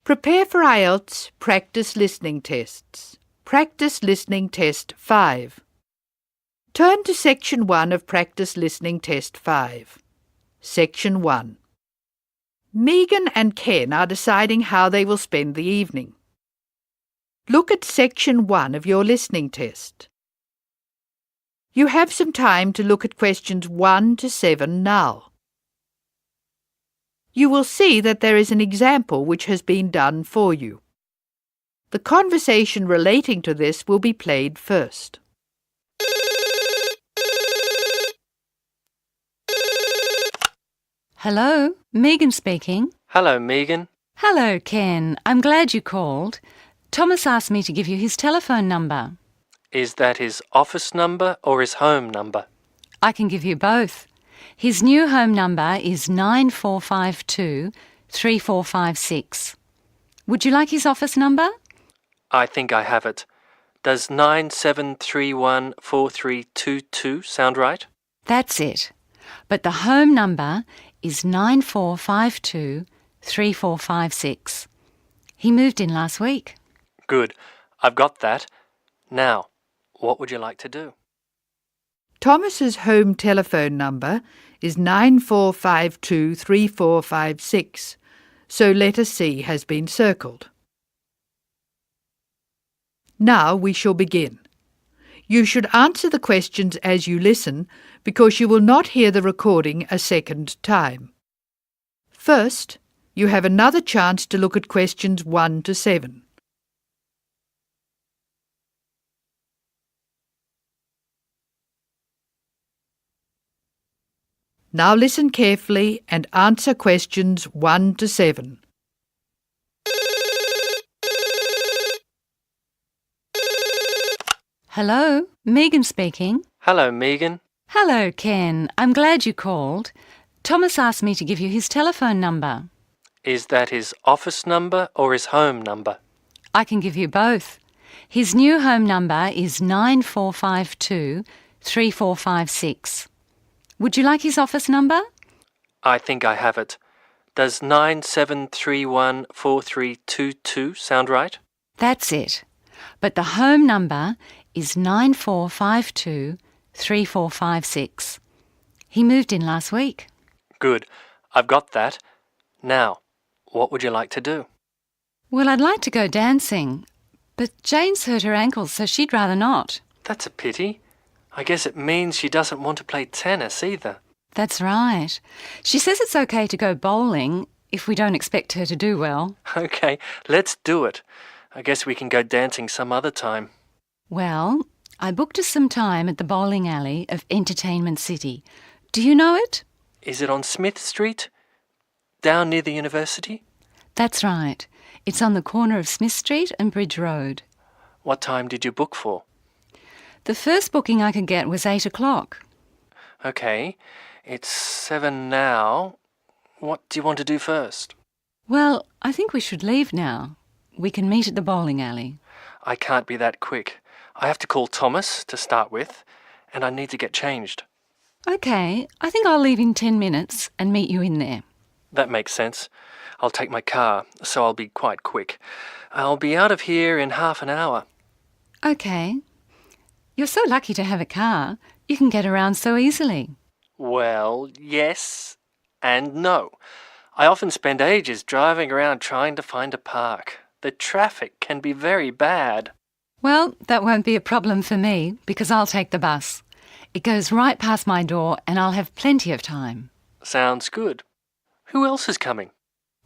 Prepare for Ielts practice listening tests. Practice listening test 5. Turn to Section 1 of Practice Listening Test 5. Section 1. Megan and Ken are deciding how they will spend the evening. Look at Section 1 of your listening test. You have some time to look at questions 1 to 7 now. You will see that there is an example which has been done for you. The conversation relating to this will be played first. Hello, Megan speaking. Hello, Megan. Hello, Ken. I'm glad you called. Thomas asked me to give you his telephone number. Is that his office number or his home number? I can give you both. His new home number is 9452 3456. Would you like his office number? I think I have it. Does 97314322 sound right? That's it. But the home number is 9452 3456. He moved in last week. Good. I've got that. Now, what would you like to do? Thomas's home telephone number is 9452 3456, so letter C has been circled. Now we shall begin. You should answer the questions as you listen because you will not hear the recording a second time. First, you have another chance to look at questions 1 to 7. Now listen carefully and answer questions 1 to 7. Hello, Megan speaking. Hello, Megan. Hello, Ken. I'm glad you called. Thomas asked me to give you his telephone number. Is that his office number or his home number? I can give you both. His new home number is 9452 3456. Would you like his office number? I think I have it. Does 97314322 sound right? That's it. But the home number is 9452 3456. He moved in last week. Good. I've got that. Now, what would you like to do? Well, I'd like to go dancing, but Jane's hurt her ankle, so she'd rather not. That's a pity. I guess it means she doesn't want to play tennis either. That's right. She says it's okay to go bowling if we don't expect her to do well. Okay, let's do it. I guess we can go dancing some other time. Well, I booked us some time at the bowling alley of Entertainment City. Do you know it? Is it on Smith Street? Down near the university? That's right. It's on the corner of Smith Street and Bridge Road. What time did you book for? The first booking I could get was 8 o'clock. Okay, it's 7 now. What do you want to do first? Well, I think we should leave now. We can meet at the bowling alley. I can't be that quick. I have to call Thomas to start with, and I need to get changed. Okay, I think I'll leave in 10 minutes and meet you in there. That makes sense. I'll take my car, so I'll be quite quick. I'll be out of here in half an hour. Okay. You're so lucky to have a car. You can get around so easily. Well, yes and no. I often spend ages driving around trying to find a park. The traffic can be very bad. Well, that won't be a problem for me because I'll take the bus. It goes right past my door and I'll have plenty of time. Sounds good. Who else is coming?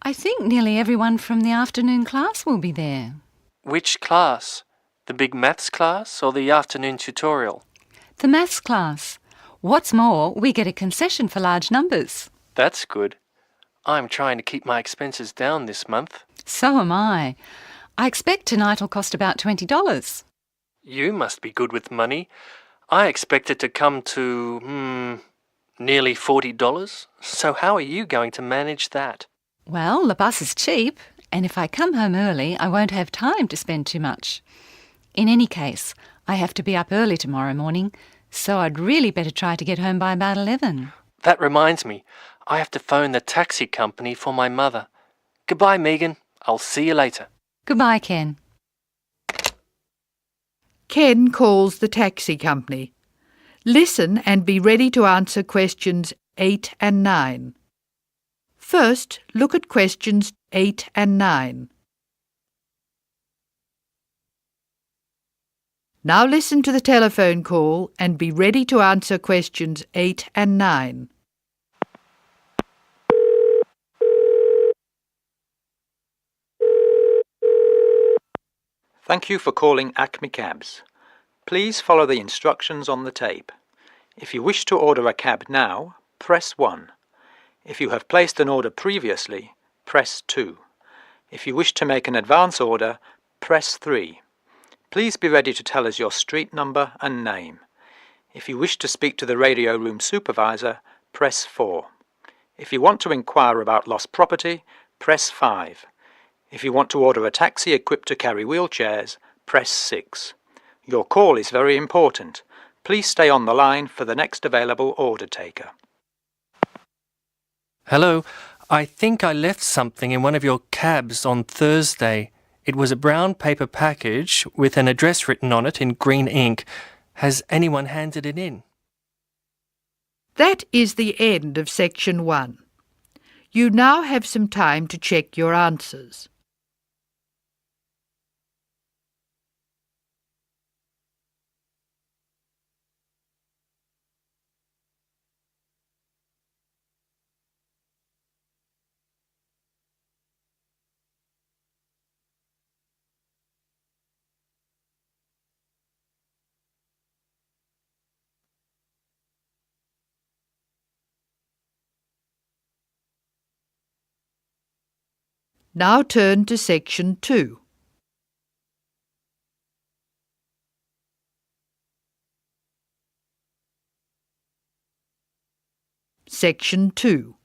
I think nearly everyone from the afternoon class will be there. Which class? The big maths class or the afternoon tutorial? The maths class. What's more, we get a concession for large numbers. That's good. I'm trying to keep my expenses down this month. So am I. I expect tonight will cost about $20. You must be good with money. I expect it to come to, nearly $40. So how are you going to manage that? Well, the bus is cheap, and if I come home early, I won't have time to spend too much. In any case, I have to be up early tomorrow morning, so I'd really better try to get home by about 11. That reminds me, I have to phone the taxi company for my mother. Goodbye, Megan. I'll see you later. Goodbye, Ken. Ken calls the taxi company. Listen and be ready to answer questions 8 and 9. First, look at questions 8 and 9. Now listen to the telephone call and be ready to answer questions 8 and 9. Thank you for calling Acme Cabs. Please follow the instructions on the tape. If you wish to order a cab now, press 1. If you have placed an order previously, press 2. If you wish to make an advance order, press 3. Please be ready to tell us your street number and name. If you wish to speak to the radio room supervisor, press 4. If you want to inquire about lost property, press 5. If you want to order a taxi equipped to carry wheelchairs, press 6. Your call is very important. Please stay on the line for the next available order taker. Hello, I think I left something in one of your cabs on Thursday. It was a brown paper package with an address written on it in green ink. Has anyone handed it in? That is the end of section 1. You now have some time to check your answers. Now turn to section 2. Section 2.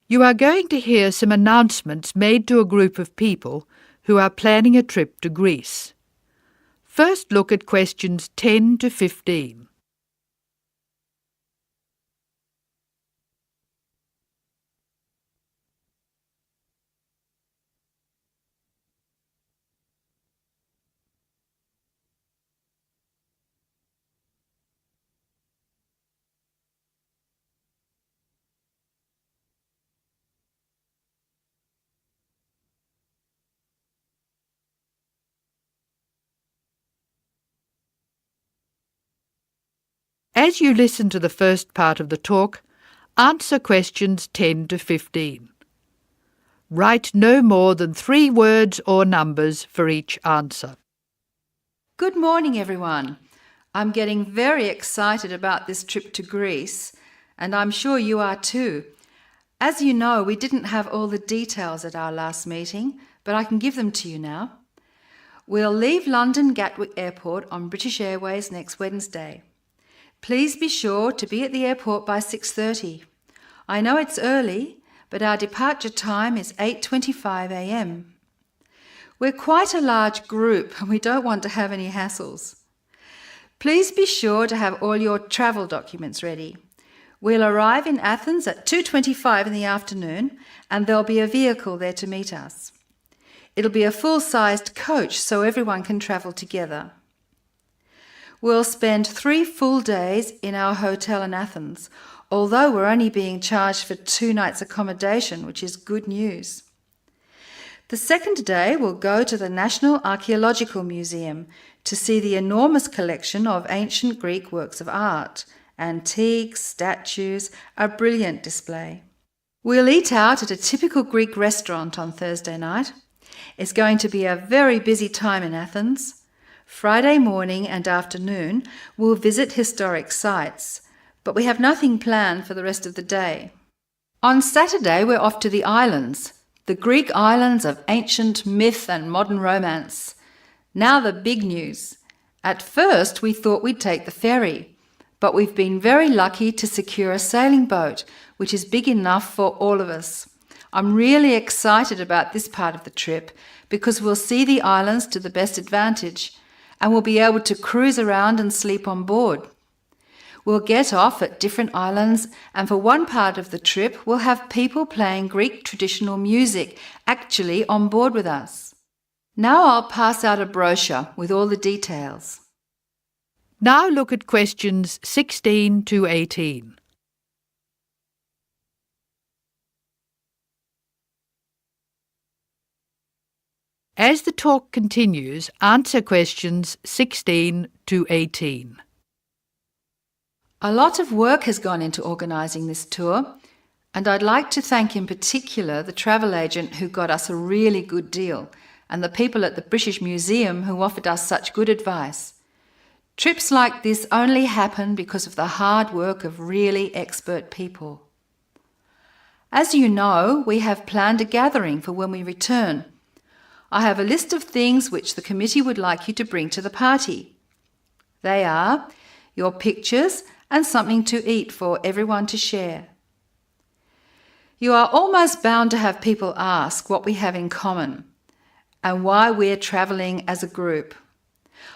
You are going to hear some announcements made to a group of people who are planning a trip to Greece. First, look at questions 10 to 15. As you listen to the first part of the talk, answer questions 10 to 15. Write no more than 3 words or numbers for each answer. Good morning, everyone. I'm getting very excited about this trip to Greece, and I'm sure you are too. As you know, we didn't have all the details at our last meeting, but I can give them to you now. We'll leave London Gatwick Airport on British Airways next Wednesday. Please be sure to be at the airport by 6:30. I know it's early, but our departure time is 8:25 a.m. We're quite a large group and we don't want to have any hassles. Please be sure to have all your travel documents ready. We'll arrive in Athens at 2:25 in the afternoon and there'll be a vehicle there to meet us. It'll be a full-sized coach so everyone can travel together. We'll spend 3 full days in our hotel in Athens, although we're only being charged for 2 nights accommodation, which is good news. The second day we'll go to the National Archaeological Museum to see the enormous collection of ancient Greek works of art, antiques, statues, a brilliant display. We'll eat out at a typical Greek restaurant on Thursday night. It's going to be a very busy time in Athens. Friday morning and afternoon we'll visit historic sites, but we have nothing planned for the rest of the day. On Saturday we're off to the islands, the Greek islands of ancient myth and modern romance. Now the big news. At first we thought we'd take the ferry, but we've been very lucky to secure a sailing boat, which is big enough for all of us. I'm really excited about this part of the trip because we'll see the islands to the best advantage and we'll be able to cruise around and sleep on board. We'll get off at different islands, and for one part of the trip we'll have people playing Greek traditional music actually on board with us. Now I'll pass out a brochure with all the details. Now look at questions 16 to 18. As the talk continues, answer questions 16 to 18. A lot of work has gone into organising this tour, and I'd like to thank in particular the travel agent who got us a really good deal, and the people at the British Museum who offered us such good advice. Trips like this only happen because of the hard work of really expert people. As you know, we have planned a gathering for when we return. I have a list of things which the committee would like you to bring to the party. They are your pictures and something to eat for everyone to share. You are almost bound to have people ask what we have in common and why we're travelling as a group.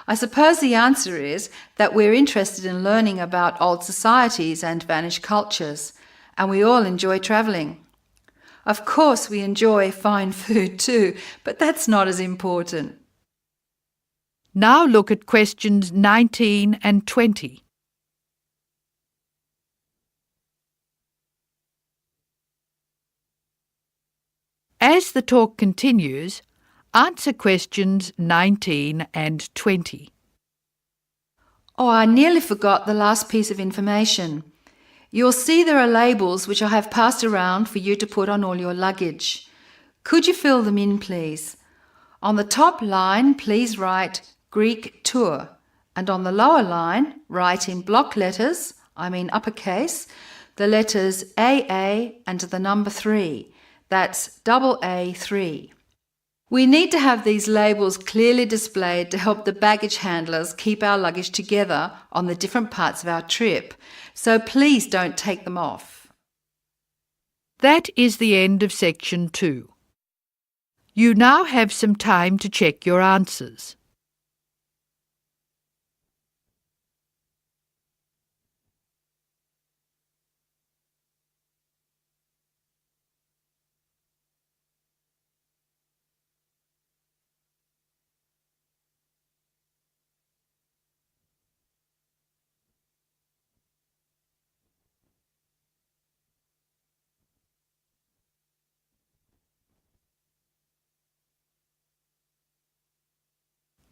I suppose the answer is that we're interested in learning about old societies and vanished cultures, and we all enjoy travelling. Of course, we enjoy fine food too, but that's not as important. Now look at questions 19 and 20. As the talk continues, answer questions 19 and 20. Oh, I nearly forgot the last piece of information. You'll see there are labels which I have passed around for you to put on all your luggage. Could you fill them in, please? On the top line, please write Greek tour, and on the lower line, write in block letters, uppercase, the letters AA and the number 3. That's AA3. We need to have these labels clearly displayed to help the baggage handlers keep our luggage together on the different parts of our trip, so please don't take them off. That is the end of section 2. You now have some time to check your answers.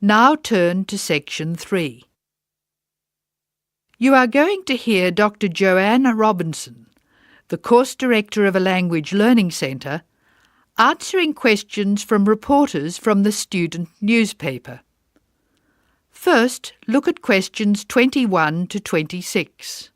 Now turn to section 3. You are going to hear Dr. Joanna Robinson, the course director of a language learning centre, answering questions from reporters from the student newspaper. First, look at questions 21 to 26.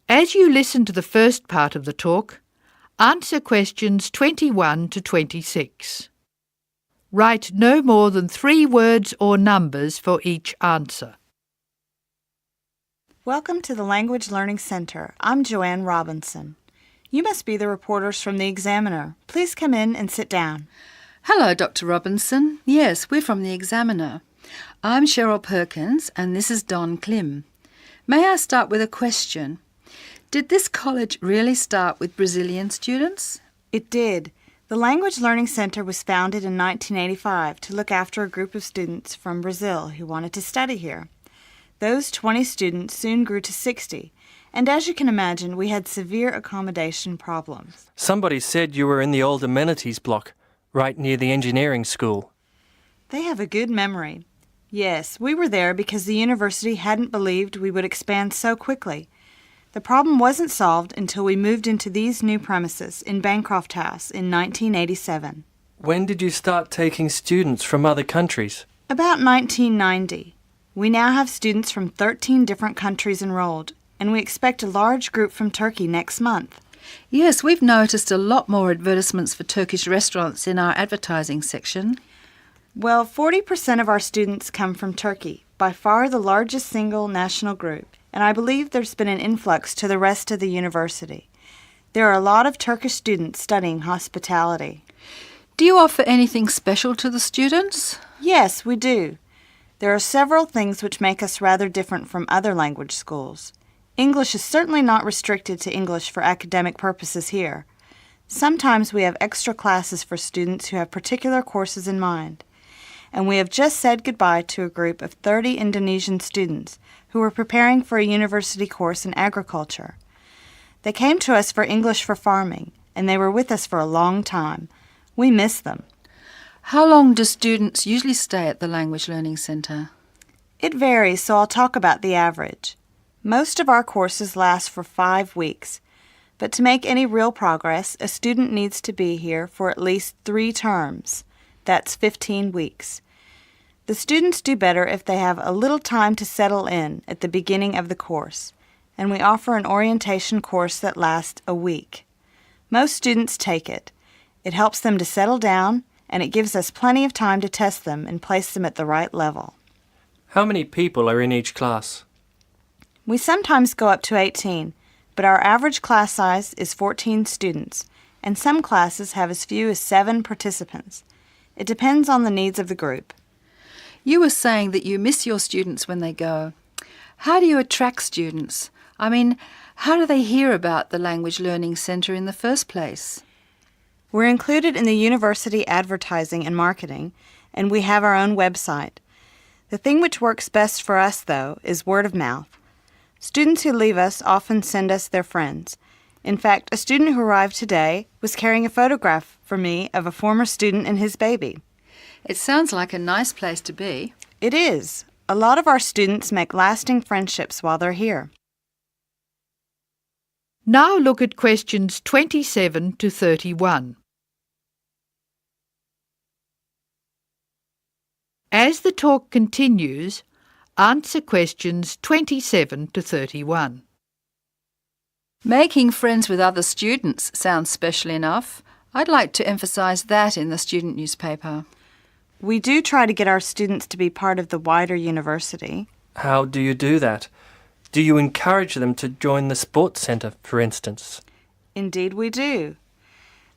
As you listen to the first part of the talk, answer questions 21 to 26. Write no more than 3 words or numbers for each answer. Welcome to the Language Learning Center. I'm Joanne Robinson. You must be the reporters from the Examiner. Please come in and sit down. Hello, Dr. Robinson. Yes, we're from the Examiner. I'm Cheryl Perkins and this is Don Klim. May I start with a question? Did this college really start with Brazilian students? It did. The Language Learning Center was founded in 1985 to look after a group of students from Brazil who wanted to study here. Those 20 students soon grew to 60, and as you can imagine, we had severe accommodation problems. Somebody said you were in the old amenities block, right near the engineering school. They have a good memory. Yes, we were there because the university hadn't believed we would expand so quickly. The problem wasn't solved until we moved into these new premises in Bancroft House in 1987. When did you start taking students from other countries? About 1990. We now have students from 13 different countries enrolled, and we expect a large group from Turkey next month. Yes, we've noticed a lot more advertisements for Turkish restaurants in our advertising section. Well, 40% of our students come from Turkey, by far the largest single national group, and I believe there's been an influx to the rest of the university. There are a lot of Turkish students studying hospitality. Do you offer anything special to the students? Yes, we do. There are several things which make us rather different from other language schools. English is certainly not restricted to English for academic purposes here. Sometimes we have extra classes for students who have particular courses in mind. And we have just said goodbye to a group of 30 Indonesian students who were preparing for a university course in agriculture. They came to us for English for farming, and they were with us for a long time. We miss them. How long do students usually stay at the Language Learning Centre? It varies, so I'll talk about the average. Most of our courses last for 5 weeks, but to make any real progress, a student needs to be here for at least 3 terms. That's 15 weeks. The students do better if they have a little time to settle in at the beginning of the course, and we offer an orientation course that lasts a week. Most students take it. It helps them to settle down, and it gives us plenty of time to test them and place them at the right level. How many people are in each class? We sometimes go up to 18, but our average class size is 14 students, and some classes have as few as 7 participants. It depends on the needs of the group. You were saying that you miss your students when they go. How do you attract students? I mean, how do they hear about the Language Learning Centre in the first place? We're included in the university advertising and marketing, and we have our own website. The thing which works best for us, though, is word of mouth. Students who leave us often send us their friends. In fact, a student who arrived today was carrying a photograph for me of a former student and his baby. It sounds like a nice place to be. It is. A lot of our students make lasting friendships while they're here. Now look at questions 27 to 31. As the talk continues, answer questions 27 to 31. Making friends with other students sounds special enough. I'd like to emphasise that in the student newspaper. We do try to get our students to be part of the wider university. How do you do that? Do you encourage them to join the sports centre, for instance? Indeed we do.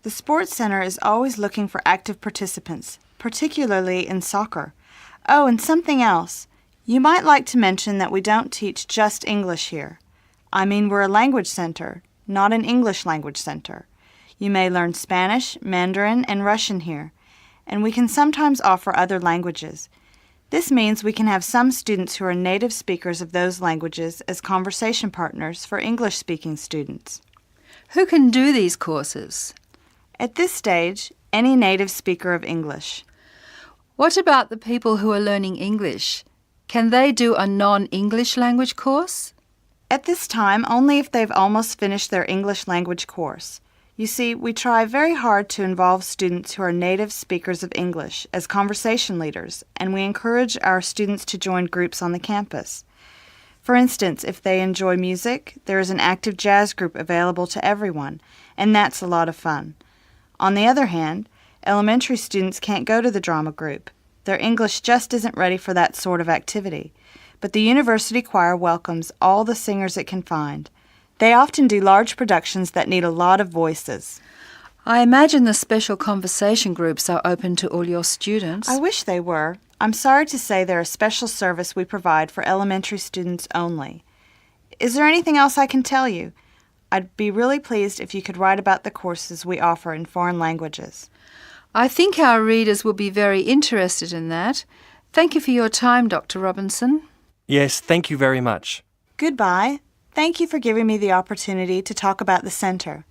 The sports center is always looking for active participants, particularly in soccer. Oh, and something else. You might like to mention that we don't teach just English here. I mean, we're a language center, not an English language center. You may learn Spanish, Mandarin, and Russian here, and we can sometimes offer other languages. This means we can have some students who are native speakers of those languages as conversation partners for English-speaking students. Who can do these courses? At this stage, any native speaker of English. What about the people who are learning English? Can they do a non-English language course? At this time, only if they've almost finished their English language course. You see, we try very hard to involve students who are native speakers of English as conversation leaders, and we encourage our students to join groups on the campus. For instance, if they enjoy music, there is an active jazz group available to everyone, and that's a lot of fun. On the other hand, elementary students can't go to the drama group. Their English just isn't ready for that sort of activity. But the university choir welcomes all the singers it can find. They often do large productions that need a lot of voices. I imagine the special conversation groups are open to all your students. I wish they were. I'm sorry to say they're a special service we provide for elementary students only. Is there anything else I can tell you? I'd be really pleased if you could write about the courses we offer in foreign languages. I think our readers will be very interested in that. Thank you for your time, Dr. Robinson. Yes, thank you very much. Goodbye. Thank you for giving me the opportunity to talk about the center.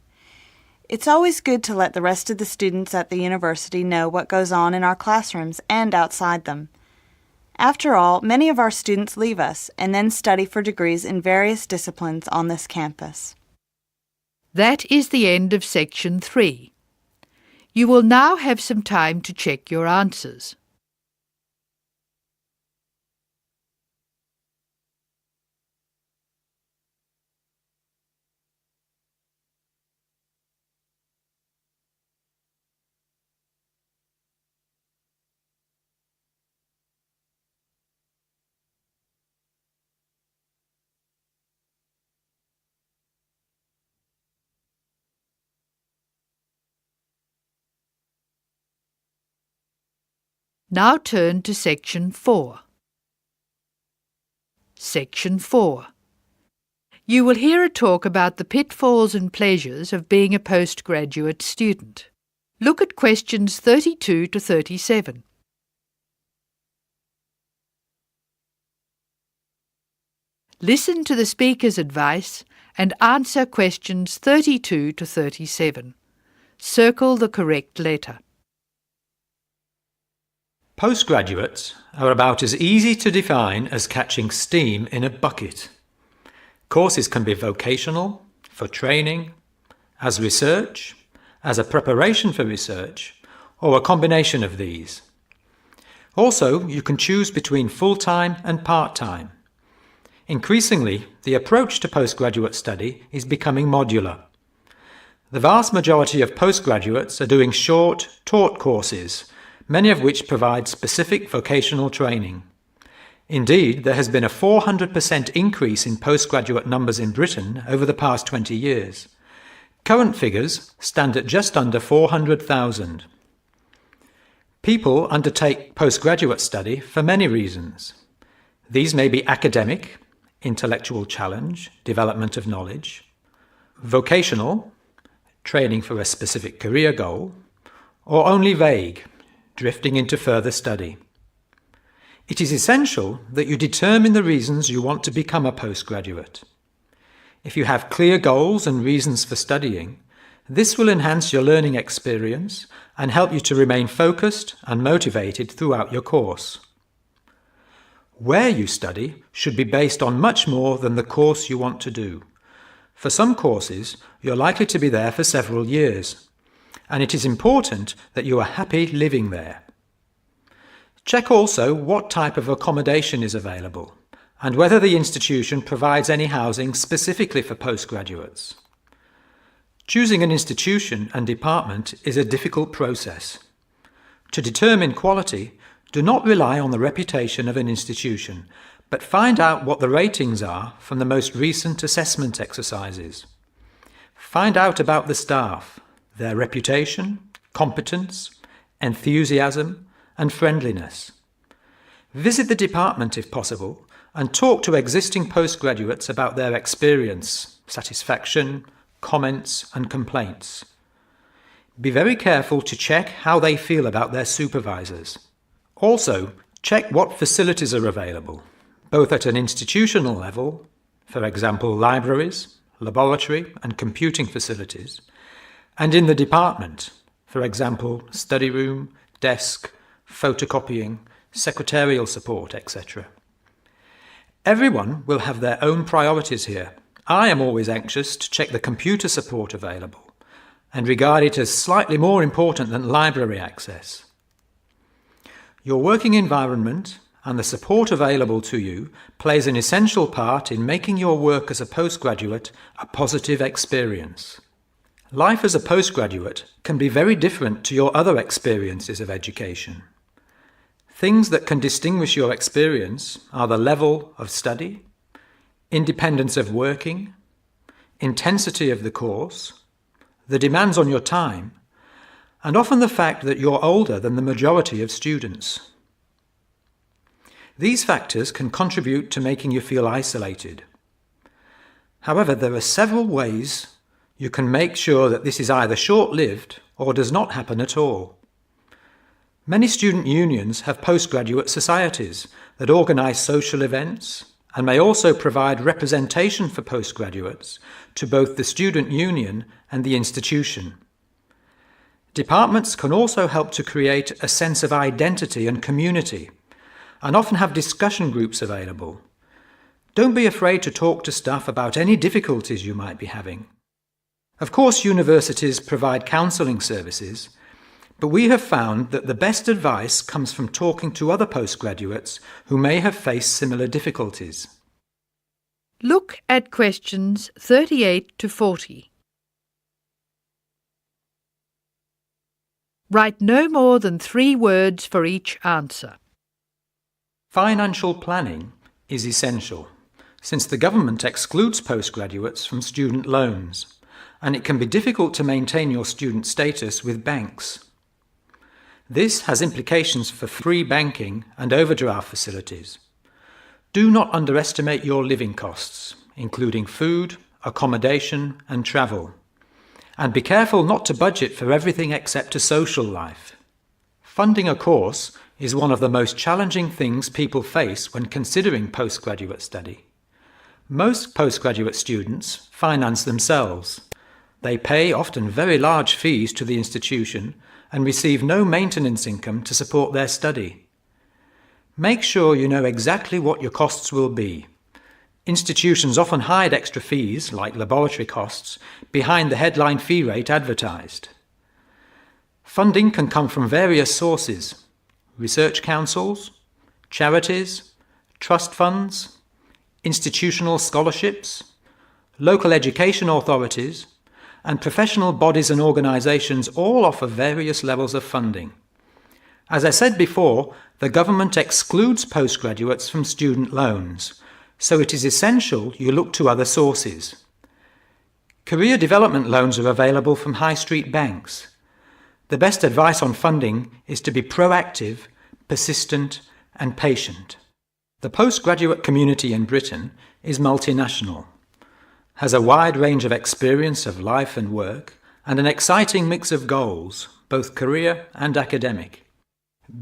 It's always good to let the rest of the students at the university know what goes on in our classrooms and outside them. After all, many of our students leave us and then study for degrees in various disciplines on this campus. That is the end of section 3. You will now have some time to check your answers. Now turn to Section 4. Section 4. You will hear a talk about the pitfalls and pleasures of being a postgraduate student. Look at questions 32 to 37. Listen to the speaker's advice and answer questions 32 to 37. Circle the correct letter. Postgraduates are about as easy to define as catching steam in a bucket. Courses can be vocational, for training, as research, as a preparation for research, or a combination of these. Also, you can choose between full-time and part-time. Increasingly, the approach to postgraduate study is becoming modular. The vast majority of postgraduates are doing short, taught courses, many of which provide specific vocational training. Indeed, there has been a 400% increase in postgraduate numbers in Britain over the past 20 years. Current figures stand at just under 400,000. People undertake postgraduate study for many reasons. These may be academic, intellectual challenge, development of knowledge; vocational, training for a specific career goal; or only vague, drifting into further study. It is essential that you determine the reasons you want to become a postgraduate. If you have clear goals and reasons for studying, this will enhance your learning experience and help you to remain focused and motivated throughout your course. Where you study should be based on much more than the course you want to do. For some courses, you're likely to be there for several years, and it is important that you are happy living there. Check also what type of accommodation is available, and whether the institution provides any housing specifically for postgraduates. Choosing an institution and department is a difficult process. To determine quality, do not rely on the reputation of an institution, but find out what the ratings are from the most recent assessment exercises. Find out about the staff, their reputation, competence, enthusiasm, and friendliness. Visit the department if possible, and talk to existing postgraduates about their experience, satisfaction, comments, and complaints. Be very careful to check how they feel about their supervisors. Also, check what facilities are available, both at an institutional level, for example libraries, laboratory and computing facilities, and in the department, for example study room, desk, photocopying, secretarial support, etc. Everyone will have their own priorities here. I am always anxious to check the computer support available and regard it as slightly more important than library access. Your working environment and the support available to you plays an essential part in making your work as a postgraduate a positive experience. Life as a postgraduate can be very different to your other experiences of education. Things that can distinguish your experience are the level of study, independence of working, intensity of the course, the demands on your time, and often the fact that you're older than the majority of students. These factors can contribute to making you feel isolated. However, there are several ways you can make sure that this is either short-lived or does not happen at all. Many student unions have postgraduate societies that organise social events and may also provide representation for postgraduates to both the student union and the institution. Departments can also help to create a sense of identity and community, and often have discussion groups available. Don't be afraid to talk to staff about any difficulties you might be having. Of course, universities provide counselling services, but we have found that the best advice comes from talking to other postgraduates who may have faced similar difficulties. Look at questions 38 to 40. Write no more than 3 words for each answer. Financial planning is essential, since the government excludes postgraduates from student loans, and it can be difficult to maintain your student status with banks. This has implications for free banking and overdraft facilities. Do not underestimate your living costs, including food, accommodation and travel. And be careful not to budget for everything except a social life. Funding a course is one of the most challenging things people face when considering postgraduate study. Most postgraduate students finance themselves. They pay often very large fees to the institution and receive no maintenance income to support their study. Make sure you know exactly what your costs will be. Institutions often hide extra fees, like laboratory costs, behind the headline fee rate advertised. Funding can come from various sources: research councils, charities, trust funds, institutional scholarships, local education authorities, and professional bodies and organisations all offer various levels of funding. As I said before, the government excludes postgraduates from student loans, so it is essential you look to other sources. Career development loans are available from high street banks. The best advice on funding is to be proactive, persistent, and patient. The postgraduate community in Britain is multinational, has a wide range of experience of life and work, and an exciting mix of goals, both career and academic.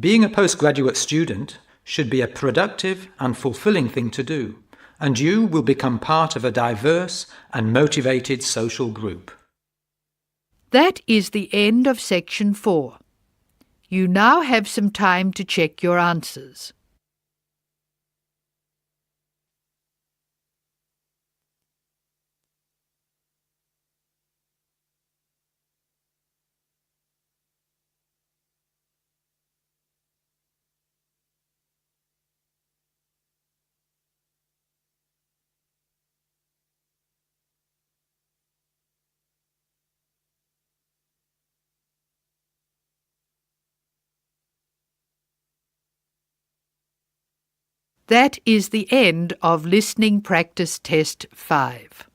Being a postgraduate student should be a productive and fulfilling thing to do, and you will become part of a diverse and motivated social group. That is the end of Section 4. You now have some time to check your answers. That is the end of Listening Practice Test 5.